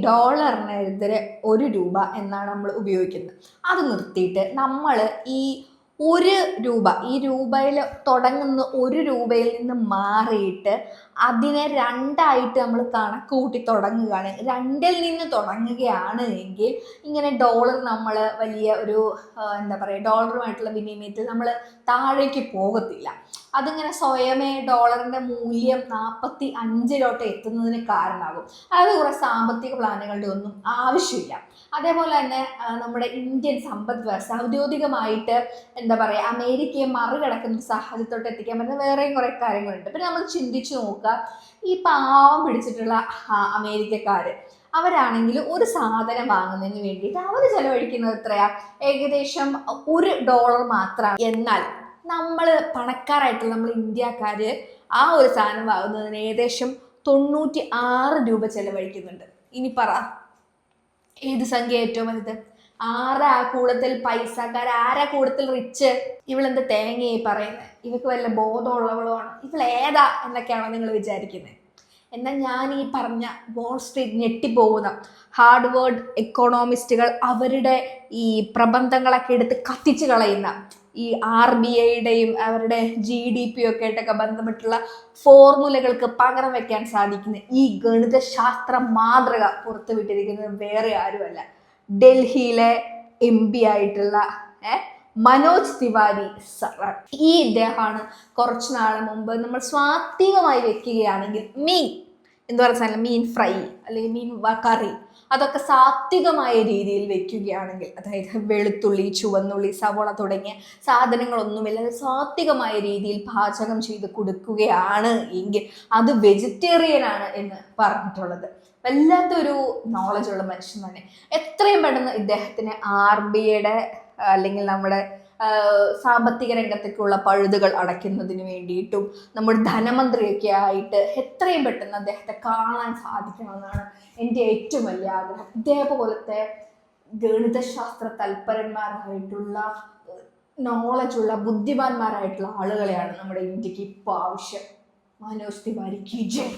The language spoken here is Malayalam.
ഡോളറിനെതിരെ 1 രൂപ എന്നാണ് നമ്മൾ ഉപയോഗിക്കുന്നത്. അത് നിർത്തിയിട്ട് നമ്മൾ ഈ 1 രൂപ, ഈ രൂപയിൽ തുടങ്ങുന്ന 1 രൂപയിൽ നിന്ന് മാറിയിട്ട് അതിനെ 2ആയിട്ട് നമ്മൾ കണക്ക് കൂട്ടി തുടങ്ങുകയാണ്. 2ൽ നിന്ന് തുടങ്ങുകയാണ് എങ്കിൽ ഇങ്ങനെ ഡോളർ നമ്മൾ വലിയ ഒരു എന്താ പറയുക, ഡോളറുമായിട്ടുള്ള വിനിമയത്തിൽ നമ്മൾ താഴേക്ക് പോകത്തില്ല. അതിങ്ങനെ സ്വയമേ ഡോളറിൻ്റെ മൂല്യം 45 എത്തുന്നതിന് കാരണമാകും. അതായത് കുറേ സാമ്പത്തിക പ്ലാനുകളുടെ ഒന്നും ആവശ്യമില്ല. അതേപോലെ തന്നെ നമ്മുടെ ഇന്ത്യൻ സമ്പദ് വ്യവസ്ഥ ഔദ്യോഗികമായിട്ട് എന്താ പറയുക, അമേരിക്കയെ മറികടക്കുന്ന ഒരു സാഹചര്യത്തോട്ട് എത്തിക്കാൻ പറ്റുന്ന വേറെയും കുറേ കാര്യങ്ങളുണ്ട്. പിന്നെ നമ്മൾ ചിന്തിച്ച് നോക്കുക, ഈ പാവം പിടിച്ചിട്ടുള്ള അമേരിക്കക്കാർ അവരാണെങ്കിൽ ഒരു സാധനം വാങ്ങുന്നതിന് വേണ്ടിയിട്ട് അവർ ചെലവഴിക്കുന്നത് എത്രയാ? ഏകദേശം $1 മാത്രമാണ്. എന്നാൽ നമ്മൾ പണക്കാരായിട്ടുള്ള നമ്മൾ ഇന്ത്യക്കാർ ആ ഒരു സാധനം വാങ്ങുന്നതിന് ഏകദേശം 96 രൂപ ചെലവഴിക്കുന്നുണ്ട്. ഇനി പറ, ഏത് സംഖ്യ ഏറ്റവും വലുത്? ആരാ കൂടുതൽ പൈസക്കാർ? ആരാ കൂടുതൽ റിച്ച്? ഇവളെന്ത് തേങ്ങയായി പറയുന്നത്? ഇവക്ക് വല്ല ബോധമുള്ളവളാണ്? ഇവളേതാ എന്നൊക്കെയാണോ നിങ്ങൾ വിചാരിക്കുന്നത്? എന്നാൽ ഞാൻ ഈ പറഞ്ഞ വാൾ സ്ട്രീറ്റ് ഞെട്ടിപ്പോകുന്ന ഹാർഡ്വേർഡ് എക്കോണോമിസ്റ്റുകൾ അവരുടെ ഈ പ്രബന്ധങ്ങളൊക്കെ എടുത്ത് കത്തിച്ച് കളയുന്ന ഈ RBIയുടെയും അവരുടെ GDP ഒക്കെ ആയിട്ടൊക്കെ ബന്ധപ്പെട്ടുള്ള ഫോർമുലകൾക്ക് പകരം വെക്കാൻ സാധിക്കുന്ന ഈ ഗണിതശാസ്ത്ര മാതൃക പുറത്തുവിട്ടിരിക്കുന്നത് വേറെ ആരുമല്ല, ഡൽഹിയിലെ MP ആയിട്ടുള്ള മനോജ് തിവാരി സർ. ഈ ഇദ്ദേഹമാണ് കുറച്ച് നാൾ മുമ്പ് നമ്മൾ സ്വാത്വികമായി വെക്കുകയാണെങ്കിൽ മീൻ എന്ന് പറയുന്ന മീൻ ഫ്രൈ അല്ലെങ്കിൽ മീൻ കറി അതൊക്കെ സാത്വികമായ രീതിയിൽ വെക്കുകയാണെങ്കിൽ, അതായത് വെളുത്തുള്ളി, ചുവന്നുള്ളി, സവോള തുടങ്ങിയ സാധനങ്ങളൊന്നുമില്ലാതെ സാത്വികമായ രീതിയിൽ പാചകം ചെയ്ത് കൊടുക്കുകയാണ് എങ്കിൽ അത് വെജിറ്റേറിയൻ ആണ് എന്ന് പറഞ്ഞിട്ടുള്ളത്. വല്ലാത്തൊരു നോളജുള്ള മനുഷ്യൻ തന്നെ. എത്രയും പെട്ടെന്ന് ഇദ്ദേഹത്തിന് RBIയുടെ അല്ലെങ്കിൽ നമ്മുടെ സാമ്പത്തിക രംഗത്തേക്കുള്ള പഴുതുകൾ അടയ്ക്കുന്നതിന് വേണ്ടിയിട്ടും നമ്മുടെ ധനമന്ത്രിയൊക്കെ ആയിട്ട് എത്രയും പെട്ടെന്ന് അദ്ദേഹത്തെ കാണാൻ സാധിക്കണമെന്നാണ് എൻ്റെ ഏറ്റവും വലിയ ആഗ്രഹം. ഇതേപോലത്തെ ഗണിതശാസ്ത്ര തൽപരന്മാരായിട്ടുള്ള നോളജുള്ള ബുദ്ധിമാന്മാരായിട്ടുള്ള ആളുകളെയാണ് നമ്മുടെ ഇന്ത്യക്ക് ഇപ്പോൾ ആവശ്യം. മനോജ് തിവാരിക്ക് ജയ്.